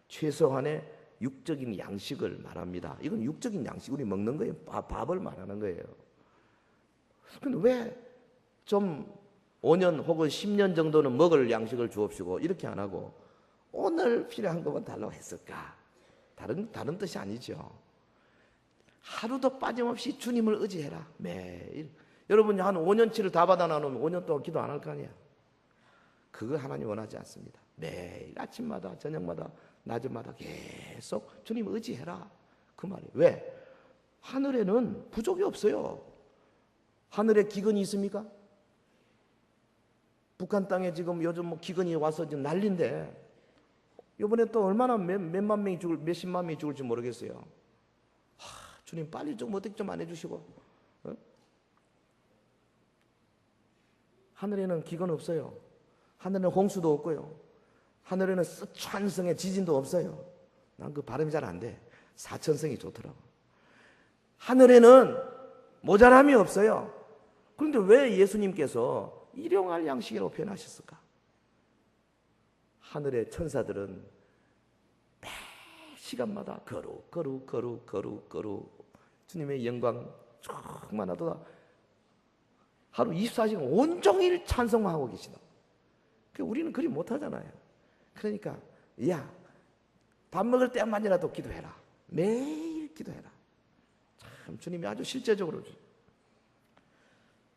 최소한의 육적인 양식을 말합니다. 이건 육적인 양식, 우리 먹는 거예요. 밥을 말하는 거예요. 근데 왜 좀 5년 혹은 10년 정도는 먹을 양식을 주옵시고 이렇게 안 하고 오늘 필요한 것만 달라고 했을까? 다른 뜻이 아니죠. 하루도 빠짐없이 주님을 의지해라, 매일. 여러분 한 5년치를 다 받아 나누면 5년 동안 기도 안 할 거 아니야. 그거 하나님 원하지 않습니다. 매일 아침마다 저녁마다 낮마다 계속 주님 의지해라, 그 말이에요. 왜? 하늘에는 부족이 없어요. 하늘에 기근이 있습니까? 북한 땅에 지금 요즘 뭐 기근이 와서 지금 난리인데, 이번에 또 얼마나 몇만 명이 죽을, 몇십만 명이 죽을지 모르겠어요. 주님 빨리 좀 어떻게 좀 안 해주시고. 하늘에는 기근 없어요. 하늘에는 홍수도 없고요. 하늘에는 스촨성의 지진도 없어요. 난 그 발음이 잘 안 돼. 사천성이 좋더라고. 하늘에는 모자람이 없어요. 그런데 왜 예수님께서 일용할 양식이라고 표현하셨을까? 하늘의 천사들은 매 시간마다 거룩 주님의 영광 충만하도다. 하루 24시간 온종일 찬송하고 계시다. 우리는 그리 못하잖아요. 그러니까 야, 밥 먹을 때만이라도 기도해라. 매일 기도해라. 참 주님이 아주 실제적으로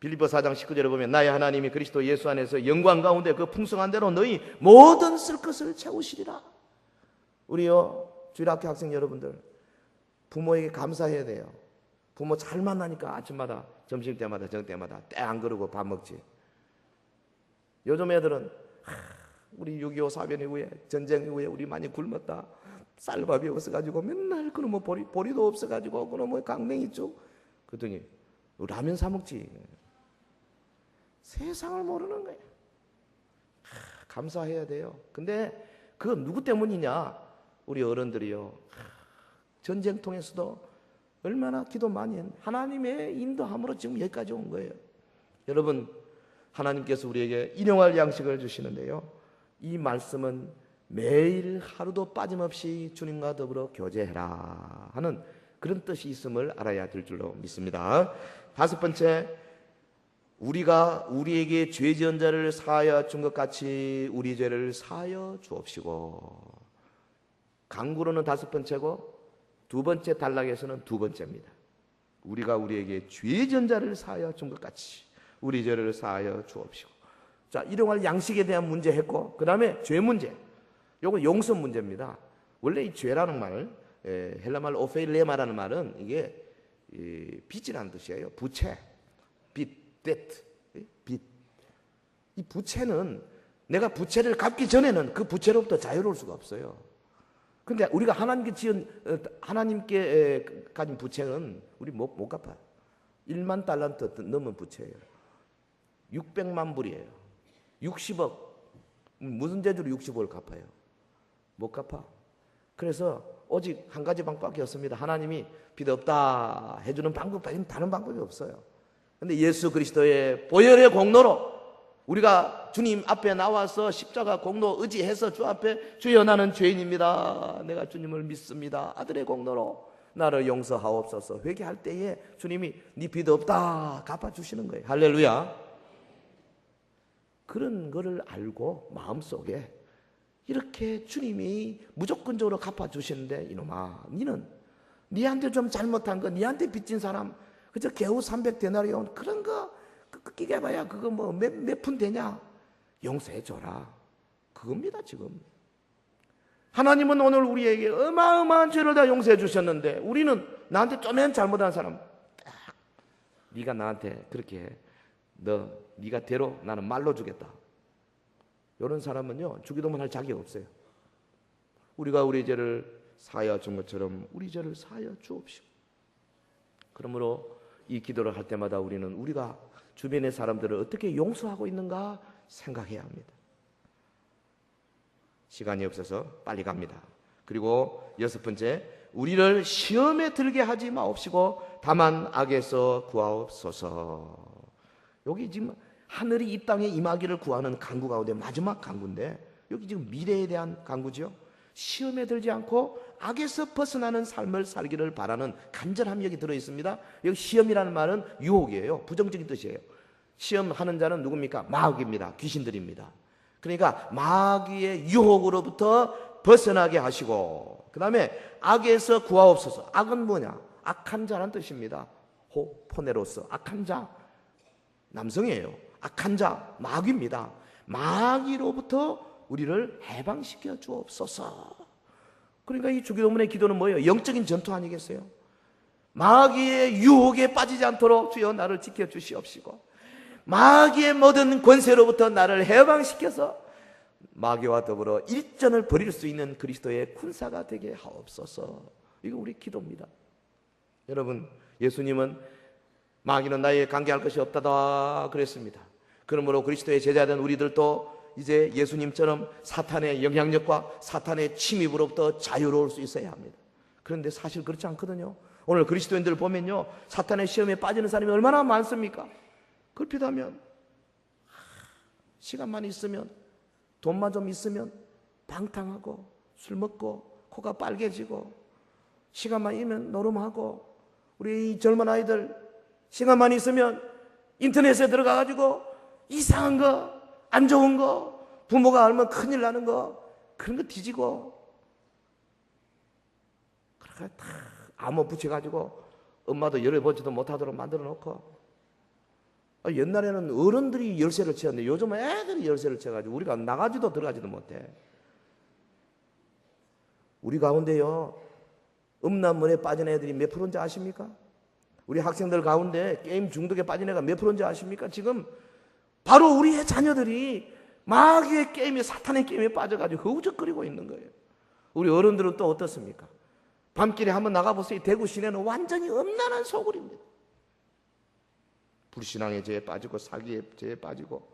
빌립보 4장 19절에 보면 나의 하나님이 그리스도 예수 안에서 영광 가운데 그 풍성한 대로 너희 모든 쓸 것을 채우시리라. 우리요 주일학교 학생 여러분들 부모에게 감사해야 돼요. 부모 잘 만나니까 아침마다 점심때마다 저녁때마다 때 안 그러고 밥 먹지. 요즘 애들은 우리 6.25 사변 이후에 전쟁 이후에 우리 많이 굶었다. 쌀밥이 없어가지고 맨날 그놈의 보리도 없어가지고 그놈의 강냉이죽 그랬더니 라면 사 먹지. 세상을 모르는 거예요. 감사해야 돼요. 근데 그건 누구 때문이냐? 우리 어른들이요. 전쟁통에서도 얼마나 기도 많이 했는데 하나님의 인도함으로 지금 여기까지 온 거예요. 여러분, 하나님께서 우리에게 일용할 양식을 주시는데요. 이 말씀은 매일 하루도 빠짐없이 주님과 더불어 교제해라 하는 그런 뜻이 있음을 알아야 될 줄로 믿습니다. 다섯 번째, 우리가 우리에게 죄 지은 자를 사하여 준 것 같이 우리 죄를 사하여 주옵시고. 강구로는 다섯 번째고 두 번째 단락에서는 두 번째입니다. 우리가 우리에게 죄 지은 자를 사하여 준 것 같이 우리 죄를 사하여 주옵시고. 자, 일용할 양식에 대한 문제 했고, 그 다음에 죄 문제. 요거 용서 문제입니다. 원래 이 죄라는 말, 헬라말 오페일레마라는 말은 이게 빚이라는 뜻이에요. 부채, 빚, debt, 빚. 이 부채는 내가 부채를 갚기 전에는 그 부채로부터 자유로울 수가 없어요. 근데 우리가 하나님께 가진 부채는 우리 못 갚아요. 1만 달란트 넘은 부채예요. 600만 불이에요. 60억. 무슨 재주로 60억을 갚아요? 못 갚아. 그래서 오직 한 가지 방법밖에 없습니다. 하나님이 빚 없다 해주는 방법 외에는 다른 방법이 없어요. 그런데 예수 그리스도의 보혈의 공로로 우리가 주님 앞에 나와서 십자가 공로 의지해서 주 앞에 주여 나는 죄인입니다. 내가 주님을 믿습니다. 아들의 공로로 나를 용서하옵소서 회개할 때에 주님이 네 빚 없다 갚아주시는 거예요. 할렐루야. 그런 거를 알고 마음속에 이렇게 주님이 무조건적으로 갚아주시는데 이놈아 니는 니한테 좀 잘못한 거 니한테 빚진 사람 그저 겨우 300데나리온 그런 거 끼게 봐야 그거 뭐 몇 푼 되냐 용서해줘라 그겁니다. 지금 하나님은 오늘 우리에게 어마어마한 죄를 다 용서해 주셨는데 우리는 나한테 쪼맨 잘못한 사람 딱 네가 나한테 그렇게 네가 대로 나는 말로 주겠다. 이런 사람은요 주기도문 할 자격 없어요. 우리가 우리 죄를 사하여 준 것처럼 우리 죄를 사하여 주옵시고. 그러므로 이 기도를 할 때마다 우리는 우리가 주변의 사람들을 어떻게 용서하고 있는가 생각해야 합니다. 시간이 없어서 빨리 갑니다. 그리고 여섯 번째, 우리를 시험에 들게 하지 마옵시고 다만 악에서 구하옵소서. 여기 지금 하늘이 이 땅에 임하기를 구하는 간구 가운데 마지막 간구인데 여기 지금 미래에 대한 간구죠. 시험에 들지 않고 악에서 벗어나는 삶을 살기를 바라는 간절함이 여기 들어있습니다. 여기 시험이라는 말은 유혹이에요. 부정적인 뜻이에요. 시험하는 자는 누굽니까? 마귀입니다. 귀신들입니다. 그러니까 마귀의 유혹으로부터 벗어나게 하시고 그 다음에 악에서 구하옵소서. 악은 뭐냐? 악한 자란 뜻입니다. 포네로스, 악한 자. 남성이에요. 악한 자, 마귀입니다. 마귀로부터 우리를 해방시켜 주옵소서. 그러니까 이 주기도문의 기도는 뭐예요? 영적인 전투 아니겠어요? 마귀의 유혹에 빠지지 않도록 주여 나를 지켜주시옵시고 마귀의 모든 권세로부터 나를 해방시켜서 마귀와 더불어 일전을 벌일 수 있는 그리스도의 군사가 되게 하옵소서. 이거 우리 기도입니다. 여러분, 예수님은 마귀는 나에게 관계할 것이 없다다 그랬습니다. 그러므로 그리스도의 제자된 우리들도 이제 예수님처럼 사탄의 영향력과 사탄의 침입으로부터 자유로울 수 있어야 합니다. 그런데 사실 그렇지 않거든요. 오늘 그리스도인들을 보면요, 사탄의 시험에 빠지는 사람이 얼마나 많습니까? 그렇다면 시간만 있으면, 돈만 좀 있으면 방탕하고 술 먹고 코가 빨개지고, 시간만 있으면 노름하고, 우리 이 젊은 아이들 시간만 있으면 인터넷에 들어가가지고 이상한 거, 안 좋은 거, 부모가 알면 큰일 나는 거, 그런 거 뒤지고, 그렇게 다 암호 붙여가지고 엄마도 열을 보지도 못하도록 만들어 놓고. 옛날에는 어른들이 열쇠를 채웠는데 요즘은 애들이 열쇠를 채워가지고 우리가 나가지도 들어가지도 못해. 우리 가운데요, 음란물에 빠진 애들이 몇 프로인지 아십니까? 우리 학생들 가운데 게임 중독에 빠진 애가 몇 프로인지 아십니까? 지금 바로 우리의 자녀들이 마귀의 게임에, 사탄의 게임에 빠져가지고 허우적거리고 있는 거예요. 우리 어른들은 또 어떻습니까? 밤길에 한번 나가보세요. 대구 시내는 완전히 음란한 소굴입니다. 불신앙의 죄에 빠지고 사기의 죄에 빠지고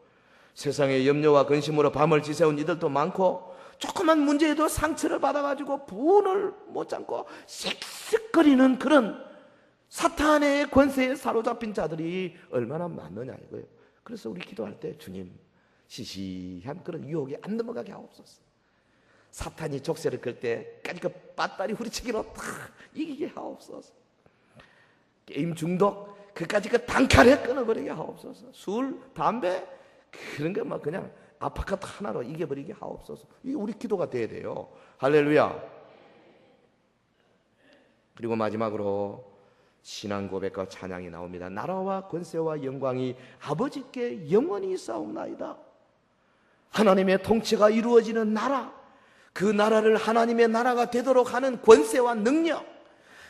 세상의 염려와 근심으로 밤을 지새운 이들도 많고, 조그만 문제에도 상처를 받아가지고 분을 못 참고 씩씩거리는 그런 사탄의 권세에 사로잡힌 자들이 얼마나 많느냐 이거예요. 그래서 우리 기도할 때 주님, 시시한 그런 유혹에 안 넘어가게 하옵소서. 사탄이 족쇄를 끌 때까지 그 빠따리 후리치기로 다 이기게 하옵소서. 게임 중독 그까지 그 단칼에 끊어버리게 하옵소서. 술, 담배 그런 거 막 그냥 아파트 하나로 이겨버리게 하옵소서. 이게 우리 기도가 돼야 돼요. 할렐루야. 그리고 마지막으로 신앙 고백과 찬양이 나옵니다. 나라와 권세와 영광이 아버지께 영원히 있사옵나이다. 하나님의 통치가 이루어지는 나라, 그 나라를 하나님의 나라가 되도록 하는 권세와 능력,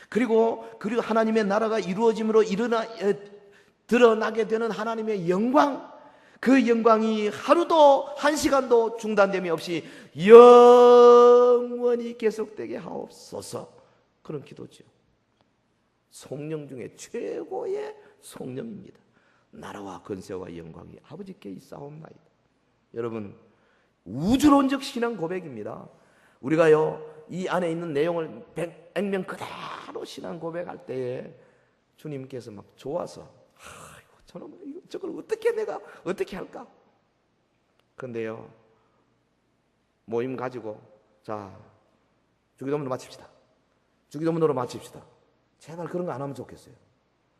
그리고 하나님의 나라가 이루어짐으로 드러나게 되는 하나님의 영광, 그 영광이 하루도 한 시간도 중단됨이 없이 영원히 계속되게 하옵소서. 그런 기도죠. 성령 중에 최고의 성령입니다. 나라와 권세와 영광이 아버지께 있사옵나이다. 여러분, 우주론적 신앙 고백입니다. 우리가요, 이 안에 있는 내용을 액면 그대로 신앙 고백할 때에 주님께서 막 좋아서, 저놈 저걸 내가 어떻게 할까? 그런데요, 모임 가지고, 자, 주기도문으로 마칩시다. 주기도문으로 마칩시다. 제발 그런 거 안 하면 좋겠어요.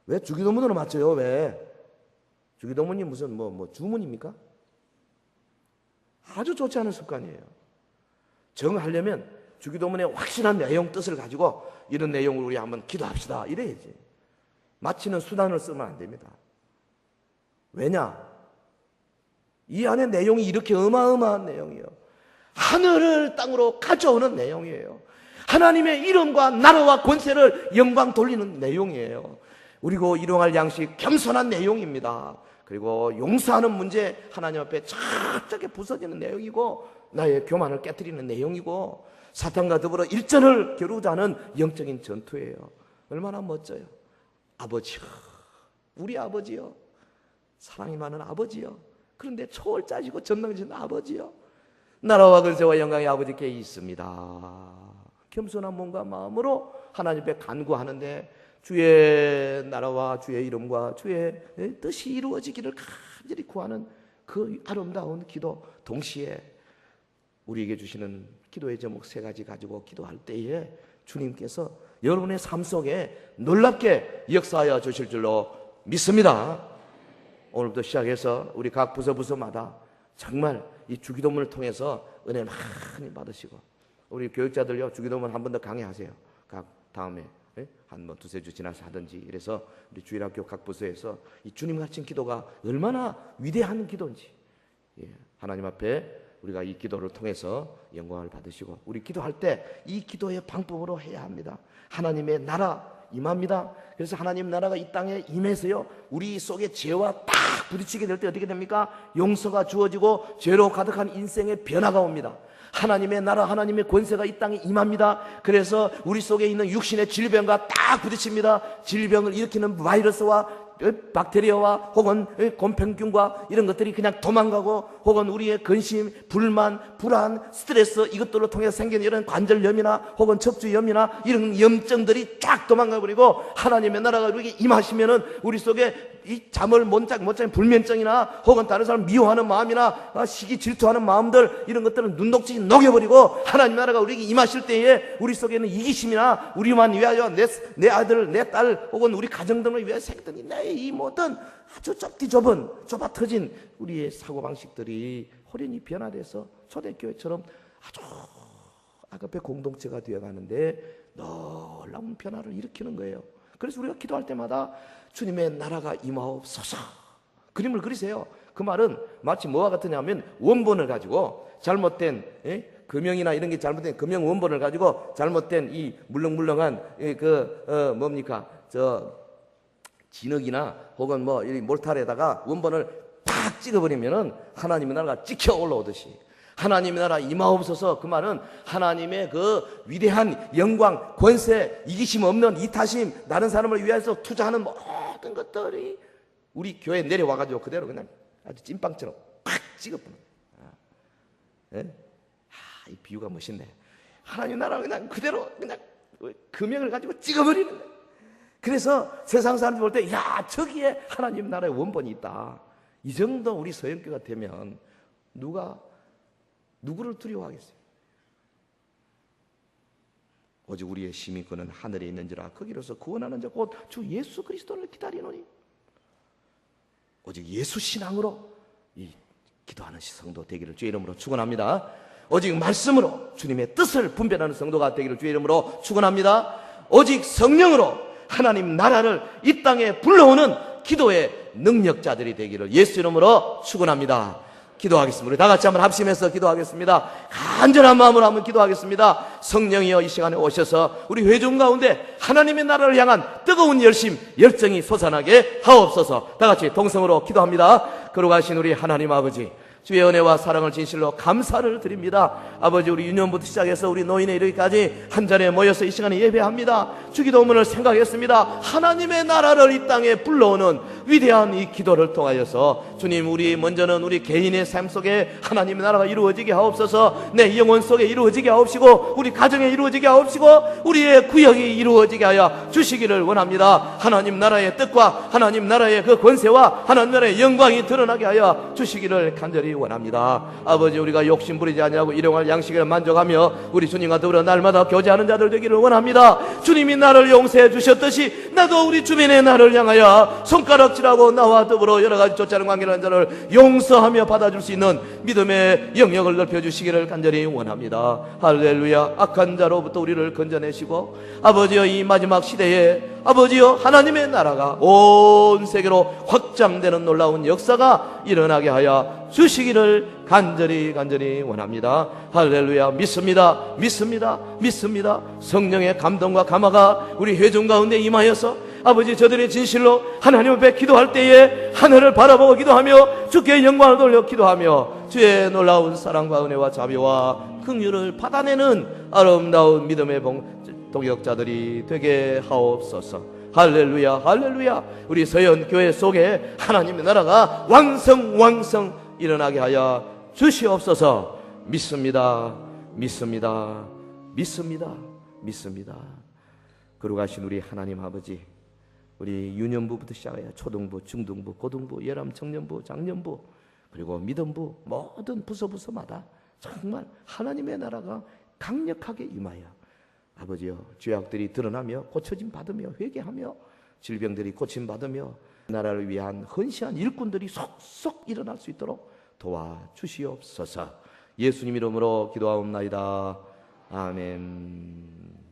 왜 주기도문으로 맞춰요? 왜? 주기도문이 무슨 주문입니까? 아주 좋지 않은 습관이에요. 정하려면 주기도문의 확실한 내용 뜻을 가지고 이런 내용을 우리 한번 기도합시다 이래야지. 마치는 수단을 쓰면 안 됩니다. 왜냐? 이 안에 내용이 이렇게 어마어마한 내용이에요. 하늘을 땅으로 가져오는 내용이에요. 하나님의 이름과 나라와 권세를 영광 돌리는 내용이에요. 그리고 일용할 양식 겸손한 내용입니다. 그리고 용서하는 문제 하나님 앞에 철저하게 부서지는 내용이고, 나의 교만을 깨뜨리는 내용이고, 사탄과 더불어 일전을 겨루자는 영적인 전투예요. 얼마나 멋져요. 아버지요, 우리 아버지요, 사랑이 많은 아버지요, 그런데 초월 짜지고 전능하신 아버지요, 나라와 권세와 영광이 아버지께 있습니다. 겸손한 몸과 마음으로 하나님 앞에 간구하는데, 주의 나라와 주의 이름과 주의 뜻이 이루어지기를 간절히 구하는 그 아름다운 기도, 동시에 우리에게 주시는 기도의 제목 3가지 가지고 기도할 때에 주님께서 여러분의 삶 속에 놀랍게 역사하여 주실 줄로 믿습니다. 오늘부터 시작해서 우리 각 부서마다 정말 이 주기도문을 통해서 은혜 많이 받으시고, 우리 교육자들요, 주기도문 한 번 더 강의하세요. 각 다음에 한 2-3주 지나서 하든지. 이래서 우리 주일학교 각 부서에서 이 주님 같은 기도가 얼마나 위대한 기도인지, 하나님 앞에 우리가 이 기도를 통해서 영광을 받으시고, 우리 기도할 때 이 기도의 방법으로 해야 합니다. 하나님의 나라 임합니다. 그래서 하나님 나라가 이 땅에 임해서요, 우리 속에 죄와 딱 부딪히게 될 때 어떻게 됩니까? 용서가 주어지고 죄로 가득한 인생의 변화가 옵니다. 하나님의 나라, 하나님의 권세가 이 땅에 임합니다. 그래서 우리 속에 있는 육신의 질병과 딱 부딪힙니다. 질병을 일으키는 바이러스와 박테리아와 혹은 곰팡균과 이런 것들이 그냥 도망가고, 혹은 우리의 근심, 불만, 불안, 스트레스, 이것들로 통해서 생기는 이런 관절염이나 혹은 척추염이나 이런 염증들이 쫙 도망가 버리고, 하나님의 나라가 우리에게 임하시면은 우리 속에 이 잠을 못 자는 불면증이나 혹은 다른 사람 미워하는 마음이나 시기 질투하는 마음들, 이런 것들은 눈독지 녹여버리고, 하나님 나라가 우리에게 임하실 때에 우리 속에 있는 이기심이나 우리만 위하여 내 아들, 내 딸 혹은 우리 가정 등을 위하여 생겼더니 나의 이 모든 아주 좁아 터진 우리의 사고방식들이 호련히 변화돼서 초대교회처럼 아주 아가페 공동체가 되어가는데 놀라운 변화를 일으키는 거예요. 그래서 우리가 기도할 때마다 주님의 나라가 임하옵소서 그림을 그리세요. 그 말은 마치 뭐와 같으냐면, 원본을 가지고 잘못된 금형이나 이런 게 잘못된 금형 원본을 가지고 잘못된 이 물렁물렁한 진흙이나 혹은 이 몰탈에다가 원본을 팍 찍어버리면은 하나님의 나라가 찍혀 올라오듯이, 하나님의 나라 임하옵소서, 그 말은 하나님의 그 위대한 영광, 권세, 이기심 없는 이타심, 다른 사람을 위해서 투자하는 모든 것들이 우리 교회에 내려와가지고 그대로 그냥 아주 찐빵처럼 팍 찍어버려. 이 비유가 멋있네. 하나님 나라를 그냥 그대로 그냥 금형을 가지고 찍어버리는 거예요. 그래서 세상 사람들이 볼 때, 야, 저기에 하나님 나라의 원본이 있다. 이 정도 우리 서영교가 되면 누구를 두려워하겠어요? 오직 우리의 심히 그는 하늘에 있는지라 거기로서 구원하는 자 곧 주 예수 그리스도를 기다리노니. 오직 예수 신앙으로 이 기도하는 성도 되기를 주의 이름으로 축원합니다. 오직 말씀으로 주님의 뜻을 분별하는 성도가 되기를 주의 이름으로 축원합니다. 오직 성령으로 하나님 나라를 이 땅에 불러오는 기도의 능력자들이 되기를 예수 이름으로 축원합니다. 기도하겠습니다. 우리 다 같이 한번 합심해서 기도하겠습니다. 간절한 마음으로 한번 기도하겠습니다. 성령이여 이 시간에 오셔서 우리 회중 가운데 하나님의 나라를 향한 뜨거운 열정이 솟아나게 하옵소서. 다 같이 동성으로 기도합니다. 거룩하신 우리 하나님 아버지, 주의 은혜와 사랑을 진실로 감사를 드립니다. 아버지, 우리 유년부터 시작해서 우리 노인에 이르기까지 한 자리에 모여서 이 시간에 예배합니다. 주기도문을 생각했습니다. 하나님의 나라를 이 땅에 불러오는 위대한 이 기도를 통하여서 주님, 우리 먼저는 우리 개인의 삶 속에 하나님의 나라가 이루어지게 하옵소서. 내 영혼 속에 이루어지게 하옵시고, 우리 가정에 이루어지게 하옵시고, 우리의 구역이 이루어지게 하여 주시기를 원합니다. 하나님 나라의 뜻과 하나님 나라의 그 권세와 하나님 나라의 영광이 드러나게 하여 주시기를 간절히 원합니다. 아버지, 우리가 욕심 부리지 아니하고 일용할 양식을 만족하며 우리 주님과 더불어 날마다 교제하는 자들 되기를 원합니다. 주님이 나를 용서해 주셨듯이 나도 우리 주민의 나를 향하여 손가락질하고 나와 더불어 여러 가지 좋지 않은 관계를 한 자를 용서하며 받아줄 수 있는 믿음의 영역을 넓혀주시기를 간절히 원합니다. 할렐루야. 악한 자로부터 우리를 건져내시고, 아버지여, 이 마지막 시대에 아버지여, 하나님의 나라가 온 세계로 확장되는 놀라운 역사가 일어나게 하여 주시기를 간절히 원합니다. 할렐루야. 믿습니다. 성령의 감동과 감화가 우리 회중 가운데 임하여서 아버지, 저들의 진실로 하나님 앞에 기도할 때에 하늘을 바라보고 기도하며 주께 영광을 돌려 기도하며 주의 놀라운 사랑과 은혜와 자비와 긍휼을 받아내는 아름다운 믿음의 동역자들이 되게 하옵소서. 할렐루야. 우리 서연교회 속에 하나님의 나라가 왕성 일어나게 하여 주시옵소서. 믿습니다. 거룩하신 우리 하나님 아버지, 우리 유년부부터 시작하여 초등부, 중등부, 고등부, 열람, 청년부, 장년부, 그리고 믿음부 모든 부서마다 정말 하나님의 나라가 강력하게 임하여 아버지여, 죄악들이 드러나며 고쳐짐 받으며 회개하며 질병들이 고침 받으며 나라를 위한 헌신한 일꾼들이 속속 일어날 수 있도록 도와주시옵소서. 예수님 이름으로 기도하옵나이다. 아멘.